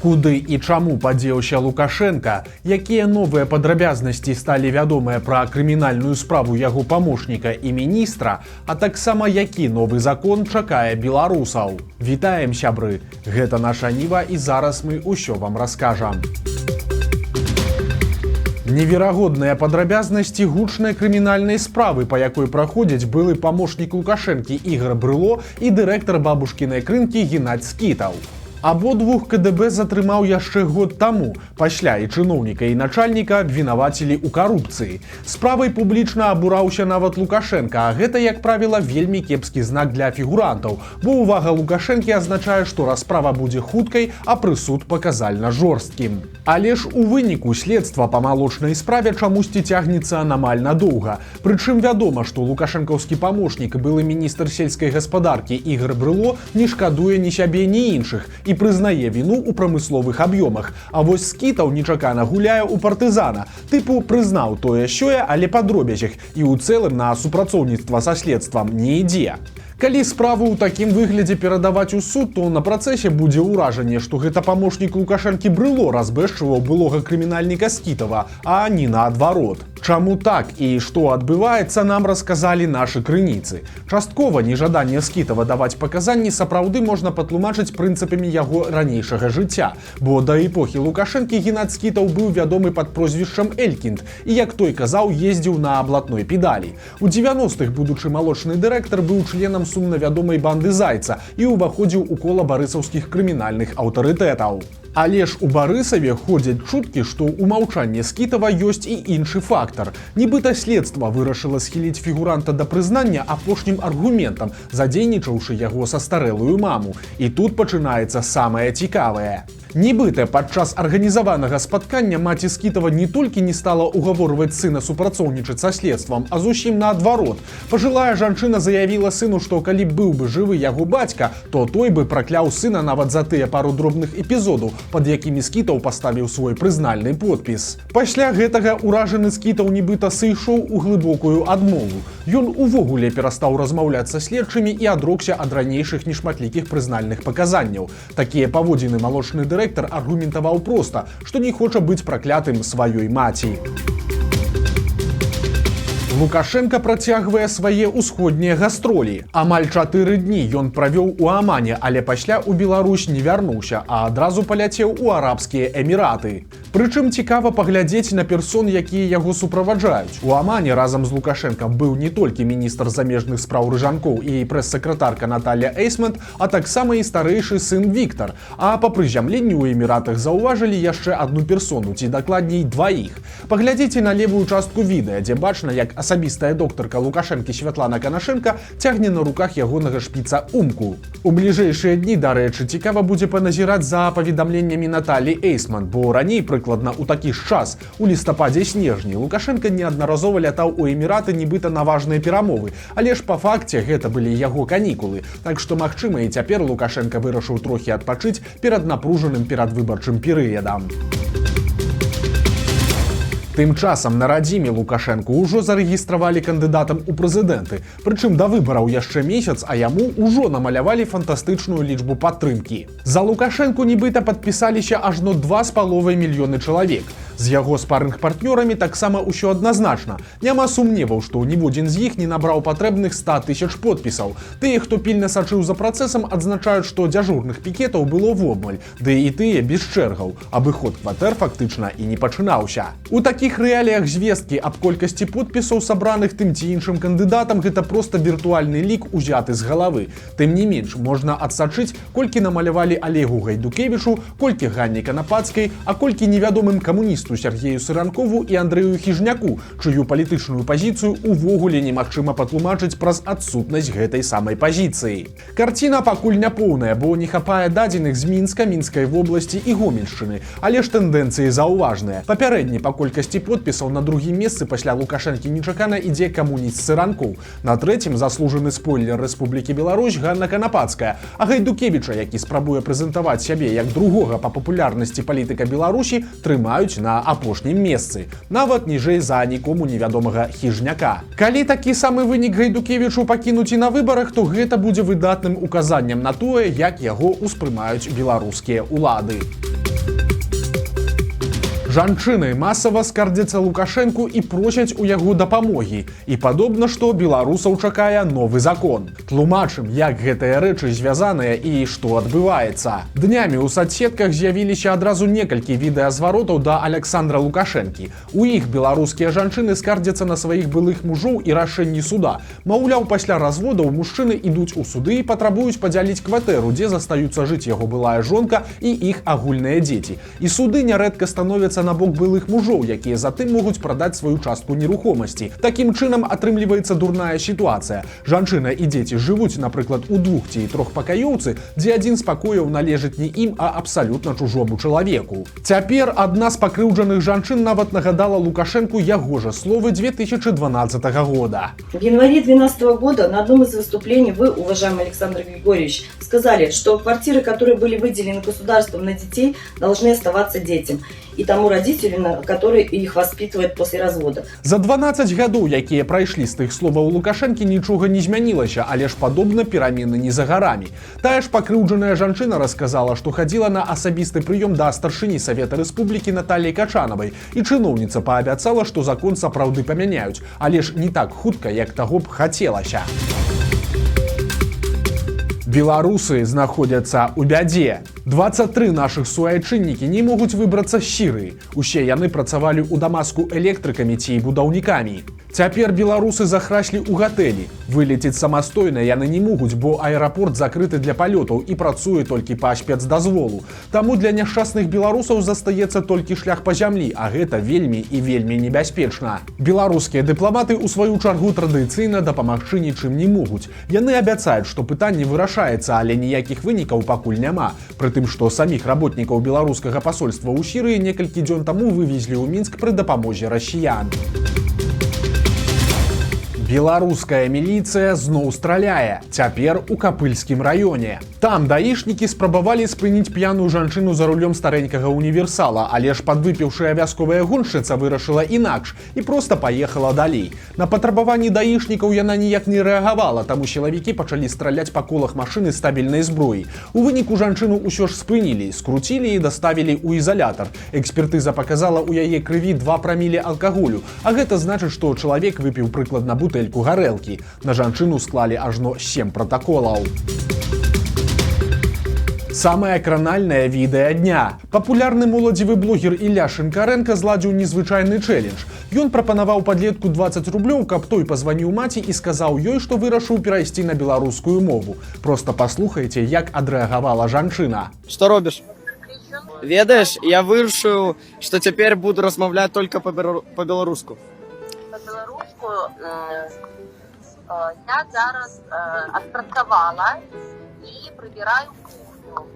Куды і чаму падзеўся Лукашенко, якія новыя падрабязнасці сталі вядомыя пра крымінальную справу яго памочніка і міністра, а таксама які новы закон чакае беларусаў. Вітаем, сябры! Гэта наша Ніва і зараз мы ўсё вам раскажам. Неверагодныя падрабязнасці гучнай крымінальнай справы, па якой праходзяць былы памочнік Лукашэнкі Ігор Брыло і дырэктар бабушкінай крынкі Геннадзь Скітаў. Абодвух КДБ затрымаў яшчэ год таму. Пасля і чыноўніка, і начальніка абвінавацілі ў карупцыі. Справай публічна абураўся нават Лукашенка, а гэта, як правіла, вельмі кепскі знак для фігурантаў, бо ўвага Лукашэнкі азначае, што расправа будзе хуткай, а прысуд паказальна жорсткім. Але ж у выніку следства па малочнай справе чамусьці цягнецца анамальна доўга. Прычым вядома, што лукашэнкаўскі памочнік, былы міністр сельскай гаспадаркі Ігор Брыло не шкадуе ні сябе, ні іншых і прызнае віну ў прамысловых аб'ёмах. А вось Скітаў нечакана гуляе ў партызана. Тыпу прызнаў тое-сёе, але па дробязях і ў цэлым на супрацоўніцтва са следствам не ідзе. Калі справу ў такім выглядзе перадаваць у суд, то на працэсе будзе ўражанне, што гэта памочнік Лукашэнкі Брыло разбэшчываў былога крымінальніка Скітава, а не наадварот. Чаму так і што адбываецца, нам расказалі нашы крыніцы. Часткова нежаданне Скітава даваць паказанні сапраўды можна патлумачыць прынцыпамі яго ранейшага жыцця, бо да эпохі Лукашэнкі Геннадзь Скітаў быў вядомы пад прозвішчам Элькінд і, як той казаў, ездзіў на аблатной педалі. У 90-х будучы малочны дырэктар быў членам сумна вядомай банды Зайца і ўваходзіў у кола барысаўскіх крымінальных аўтарытэтаў. Але ж у Барысаве ходзяць чуткі, што ў маўчанні Скітава ёсць і іншы фактар. Нібыта следства вырашыла схіліць фігуранта да прызнання апошнім аргументам, задзейнічаўшы яго састарэлую маму. І тут пачынаецца самае цікавае. Нібыта падчас арганізаванага спаткання маці Скітава не толькі не стала угаворваць сына супрацоўнічаць са следствам, а зусім наадварот. Пажылая жанчына заявіла сыну, што калі быў бы жывы яго бацька, то той бы пракляў сына нават за тыя пару дробных эпізодаў, пад якімі Скітаў паставіў свой прызнальны подпіс. Пасля гэтага ўражаны Скітаў нібыта сышоў у глыбокую адмову. Ён увогуле перастаў размаўляць са следчымі і адрокся ад ранейшых нешматлікіх прызнальных паказанняў. Такія паводзіны малочны дырэктар аргументаваў проста, што не хоча быць праклятым сваёй маці. Лукашенко працягвае свае ўсходнія гастролі. Амаль 4 дні ён правёў у Амане, але пасля ў Беларусь не вярнуўся, а адразу паляцеў у Арабскія Эміраты. Прычым цікава паглядзець на персон, якія яго суправаджаюць. У Амане разам з Лукашенко быў не толькі міністр замежных спраў Рыжанкоў і прэс-сакратарка Наталля Эйсмент, а таксама і старэйшы сын Віктар. А па прызямленні ў Эміратах заўважылі яшчэ адну персону, ці дакладней дваіх. Паглядзіце на левую частку відэа, дзе бачна, як асабістая доктарка Лукашэнкі Святлана Канашэнка цягне на руках ягонага шпіца Умку. У бліжэйшыя дні, дарэчы, цікава будзе паназіраць за паведамленнямі Наталлі Эйсмент, бо раней прыкладна ў такі ж час, у лістападзе-снежні, Лукашенка неаднаразова лятаў у Эміраты нібыта на важныя перамовы, але ж па факце гэта былі яго канікулы. Так што, магчыма, і цяпер Лукашенка вырашыў трохі адпачыць перад напружаным перадвыбарчым перыядам. Тым часам на радзіме Лукашэнку ўжо зарэгістравалі кандыдатам у прэзідэнты. Прычым да выбараў яшчэ месяц, а яму ўжо намалявалі фантастычную лічбу падтрымкі. За Лукашэнку нібыта падпісаліся ажно 2,5 мільёны чалавек. З яго спарынг-партнёрамі таксама ўсё адназначна. Няма сумневаў, што ніводзін з іх не набраў патрэбных 100 000 подпісаў. Тыя, хто пільна сачыў за працэсам, адзначаюць, што дзяжурных пікетаў было вобмаль, ды і тыя без чэргаў. Абыход кватэр фактычна і не пачынаўся. У такіх рэаліях звесткі аб колькасці подпісаў, сабраных тым ці іншым кандыдатам, гэта проста віртуальны лік, узяты з галавы. Тым не менш, можна адсачыць, колькі намалявалі Алегу Гайдукевічу, колькі Ганне Канапацкай, а колькі невядомым камуністам Сергею Сыранкову і Андрэю Хіжняку, чыю палітычную пазіцыю увогуле немагчыма патлумачыць праз адсутнасць гэтай самай пазіцыі. Карціна пакуль няпоўная, бо не хапае дадзеных з Мінска, Мінскай вобласці і Гомельшчыны, але ж тэндэнцыі заўважныя. Папярэдні па колькасці подпісаў на другім месцы пасля Лукашэнкі нечакана ідзе камуніст Сыранкоў. На трэцім заслужаны спойлер Рэспублікі Беларусь Ганна Канапацкая, а Гайдукевіча, які спрабуе прэзентаваць сябе як другога па папулярнасці палітыка Беларусі, трымаюць на апошнім месцы, нават ніжэй за нікому невядомага Хіжняка. Калі такі самы вынік Гайдукевічу пакінуць і на выбарах, то гэта будзе выдатным указаннем на тое, як яго ўспрымаюць беларускія ўлады. Жанчыны масава скардзяцца Лукашэнку і просяць у яго дапамогі. І падобна, што беларусаў чакае новы закон. Тлумачым, як гэтыя рэчы звязаныя і што адбываецца. Днямі ў соцсетках з'явіліся адразу некалькі відэазваротаў да Александра Лукашэнкі. У іх беларускія жанчыны скардзяцца на сваіх былых мужоў і рашэнні суда. Маўляў, пасля разводаў мужчыны ідуць у суды і патрабуюць падзяліць кватэру, дзе застаюцца жыць яго былая жонка і іх агульныя дзеці. І суды нярэдка становяцца на бок былых мужоў, якія затым могуць прадаць сваю частку нерухомасці. Такім чынам атрымліваецца дурная сітуацыя. Жанчына і дзеці жывуць, напрыклад, у двух ці трохпакаёўцы, дзе адзін з пакояў належыць не ім, а абсалютна чужому чалавеку. Цяпер адна з пакрыўджаных жанчын нават нагадала Лукашэнку яго же словы 2012 года. В январе 2012 года на одном из выступлений вы, уважаемый Александр Григорьевич, сказали, что квартиры, которые были выделены государством на детей, должны оставаться детям и тому родителю, который их воспитывает после развода. За 12 гадоў, якія прайшлі з тых словаў Лукашэнкі, нічога не змянілася, але ж падобна перамены не за гарамі. Тая ж пакрыўджаная жанчына расказала, што хадзіла на асабісты прыём да старшыні Савета Рэспублікі Наталіі Качанавай, і чыноўніца паабяцала, што закон сапраўды памяняюць, але ж не так хутка, як таго б хацелася. Беларусы знаходзяцца ў бядзе. 23 нашых суайчыннікі не могуць выбрацца з Сірыі. Усе яны працавалі ў Дамаску электрыкамі ці будаўнікамі. Цяпер беларусы захраслі ў гатэлі. Вылецець самастойна яны не могуць, бо аэрапорт закрыты для палётаў і працуе толькі па спецдазволу. Таму для няшчасных беларусаў застаецца толькі шлях па зямлі, а гэта вельмі і вельмі небяспечна. Беларускія дыпламаты ў сваю чаргу традыцыйна дапамагчы нічым не могуць. Яны абяцаюць, што пытанне вырашаецца, але ніякіх вынікаў пакуль няма. Прытым, што саміх работнікаў беларускага пасольства ў Сірыі некалькі дзён таму вывезлі ў Мінск пры дапамозе расіян. Беларуская міліцыя зноў страляе, цяпер у Капыльскім раёне. Там даішнікі спрабавалі спыніць п'яную жанчыну за рулём старэнькага універсала, але ж падвыпіўшая вясковая гоншчыца вырашыла інакш і проста паехала далей. На патрабаванні даішнікаў яна ніяк не рэагавала, таму сілавікі пачалі страляць па колах машыны стабільнай зброі. У выніку жанчыну ўсё ж спынілі, скруцілі і даставілі ў ізалятар. Экспертыза паказала ў яе крыві 2 прамілі алкаголю, а гэта значыць, што чалавек выпіў прыкладна бутэльку гарэлкі. На жанчыну склалі ажно 7 пратаколаў. Самае кранальнае відэа дня. Папулярны моладзевы блогер Ілля Шинкаренка зладзіў незвычайны чэлендж. Ён прапанаваў падлетку 20 рублёў, каб той пазваніў маці і сказаў ёй, што вырашыў перайсці на беларускую мову. Проста паслухайце, як адрэагавала жанчына. Што робіш? Ведаеш, я вырашыў, што цяпер буду размаўляць толькі па-беларуску. По-беларуску я зараз адпрацавала і прыбіраю кухню.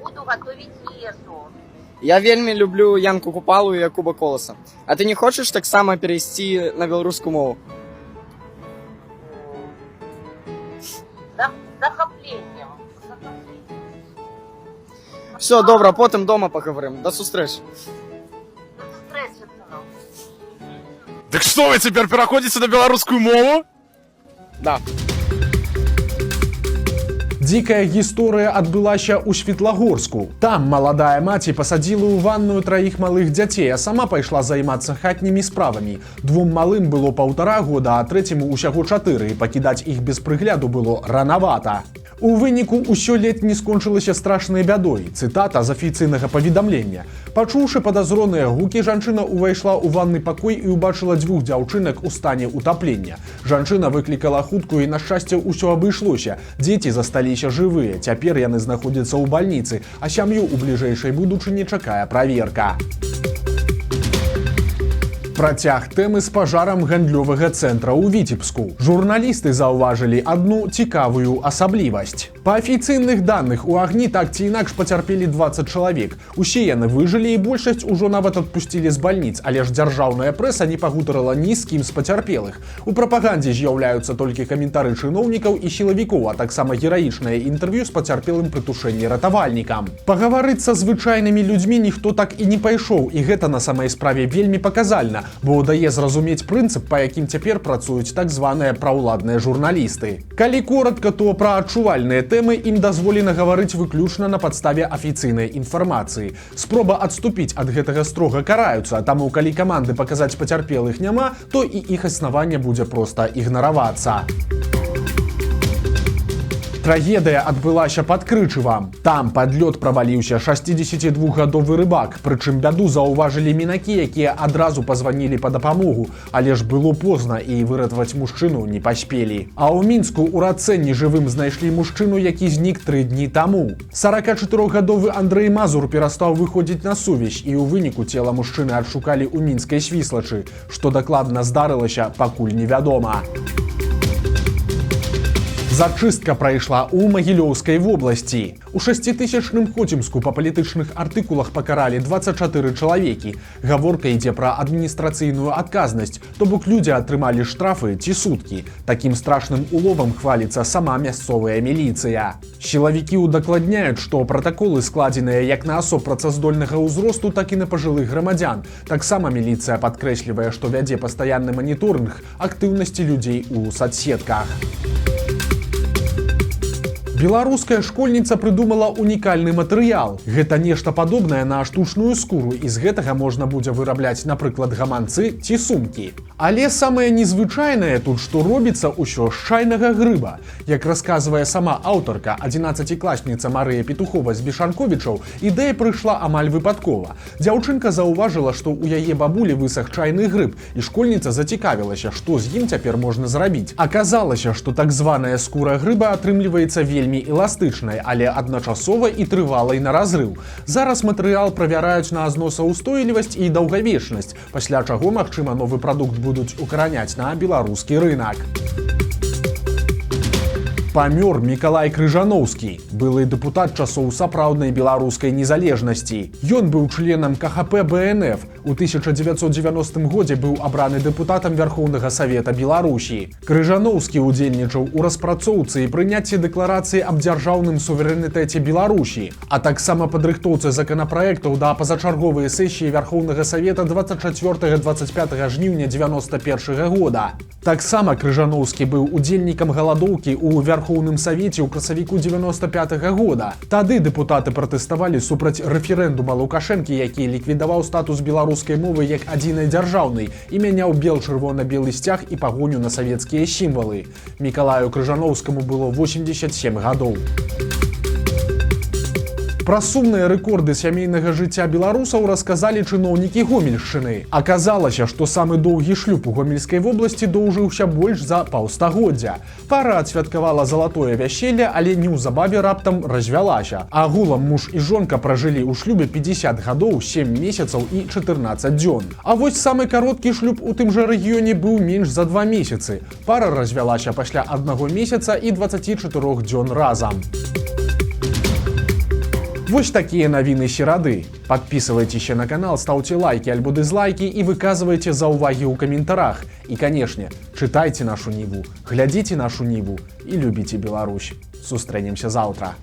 Буду готовить ежу. Я вельмі люблю Янку Купалу і Якуба Коласа. А ты не хочаш таксама перайсці на беларускую мову? Захапленнем. Все, добра, потым дома паговорым. До сустрэчы. До сустрэчы, сынок. Так что, вы теперь переходите на белорусскую мову? Да. Дзікая гісторыя адбылася ў Светлагорску. Там маладая маці пасадзіла ў ванную 3 малых дзяцей, а сама пайшла займацца хатнімі справамі. 2 малым было 1,5 года, а 3-му ўсяго 4, і пакідаць іх без прыгляду было ранавата. У выніку ўсё ледзь не скончылася страшнай бядой. Цытата з афіцыйнага паведамлення. Пачуўшы падазроныя гукі, жанчына ўвайшла ў ванны пакой і ўбачыла 2 дзяўчынак у стане утаплення. Жанчына выклікала хуткую і, на шчасце, ўсё абышлося. Дзеці засталіся жывыя. Цяпер яны знаходзяцца ў бальніцы, а сям'ю ў бліжэйшай будучыні чакае праверка. Працяг тэмы з пажарам гандлёвага цэнтра ў Віцебску. Журналісты заўважылі адну цікавую асаблівасць. Па афіцыйных даных у агні так ці інакш пацярпелі 20 чалавек. Усе яны выжылі і большасць ужо нават адпусцілі з бальніц, але ж дзяржаўная прэса не пагутарыла ні з кім з пацярпелых. У прапагандзе з'яўляюцца толькі каментары чыноўнікаў і сілавікоў, а таксама гераічнае інтэрв'ю з пацярпелым пры тушэнні ратавальнікам. Пагаварыць са звычайнымі людзьмі ніхто так і не пайшоў, і гэта на самай справе вельмі паказальна. бо дае зразумець прынцып, па якім цяпер працуюць так званыя праўладныя журналісты. Калі коротка, то пра адчувальныя тэмы ім дазволена гаварыць выключна на падставе афіцыйнай інфармацыі. Спроба адступіць ад гэтага строга караюцца, таму калі каманды паказаць пацярпелых няма, то і іх існаванне будзе проста ігнаравацца. Трагедыя адбылася пад Крычевам. Там пад лёд праваліўся 62гадовы рыбак, прычым бяду заўважылі мінакі, якія адразу пазванілі па дапамогу, але ж было позна і выратаваць мужчыну не паспелі. А ў Мінску ў рацэ нежывым знайшлі мужчыну, які знік 3 дні таму. 44гадовы Андрэй Мазур перастаў выходзіць на сувязь, і ў выніку цела мужчыны адшукалі ў мінскай Свіслачы. Што дакладна здарылася, пакуль невядома. Зачыстка прайшла ў Магілёўскай вобласці. У 6000-ным Хоцімску па палітычных артыкулах пакаралі 24 чалавекі. Гаворка ідзе пра адміністрацыйную адказнасць, то бок людзі атрымалі штрафы ці суткі. Такім страшным уловам хваліцца сама мясцовая міліцыя. Сілавікі удакладняюць, што пратаколы складзеныя як на асоб працаздольнага ўзросту, так і на пажылых грамадзян. Таксама міліцыя падкрэслівае, што вядзе пастаянны маніторынг актыўнасці людзей у садсетках. Беларуская школьніца прыдумала унікальны матэрыял. Гэта нешта падобнае на штучную скуру, і з гэтага можна будзе вырабляць, напрыклад, гаманцы ці сумкі. Але самае незвычайнае тут, што робіцца ўсё з чайнага грыба. Як расказвае сама аўтарка, 11-класніца Марыя Петухова з Бешанковічаў, ідэя прыйшла амаль выпадкова. Дзяўчынка заўважыла, што ў яе бабулі высах чайны грыб, і школьніца зацікавілася, што з ім цяпер можна зрабіць. Аказалася, што так званая скура грыба атрымліваецца вельмі эластычнай, але адначасова і трывалай на разрыў. Зараз матэрыял правяраюць на зносаўстойлівасць і даўгавечнасць, пасля чаго, магчыма, новы прадукт будуць укараняць на беларускі рынак. Памёр Мікалай Крыжаноўскі, былы дэпутат часоў сапраўднай беларускай незалежнасці. Ён быў членам КХП БНФ. У 1990 годзе быў абраны дэпутатам Вярхоўнага Савета Беларусі. Крыжаноўскі ўдзельнічаў у распрацоўцы і прыняцці дэкларацыі аб дзяржаўным суверэнітэце Беларусі, а таксама падрыхтоўцы законапраектаў да пазачарговай сесіі Вярхоўнага Савета 24-25 жніўня 91 года. Таксама Крыжаноўскі быў удзельнікам галадоўкі ў Вярхоўным Савеце ў красавіку 95 года. Тады дэпутаты пратэставалі супраць рэферэндума Лукашэнкі, які ліквідаваў статус беларускай мовы як адзінай дзяржаўнай і мяняў бел-чырвона-белы сцяг і пагоню на савецкія сімвалы. Мікалаю Крыжаноўскаму было 87 гадоў. Пра сумныя рэкорды сямейнага жыцця беларусаў расказалі чыноўнікі Гомельшчыны. Аказалася, што самы доўгі шлюб у Гомельскай вобласці доўжыўся больш за паўстагоддзя. Пара адсвяткавала залатое вяселле, але неўзабаве раптам развялася. Агулам муж і жонка пражылі ў шлюбе 50 гадоў, 7 месяцаў і 14 дзён. А вось самы кароткі шлюб у тым жа рэгіёне быў менш за 2 месяцы. Пара развялася пасля 1 месяца і 24 дзён разам. Вось такія навіны серады. Подписывайтеся на канал, ставьте лайки альбо дизлайки и выказывайте заўвагі ў каментарах. И, конечно, читайте нашу Ниву, глядите нашу Ниву и любите Беларусь. Сустрэнемся завтра.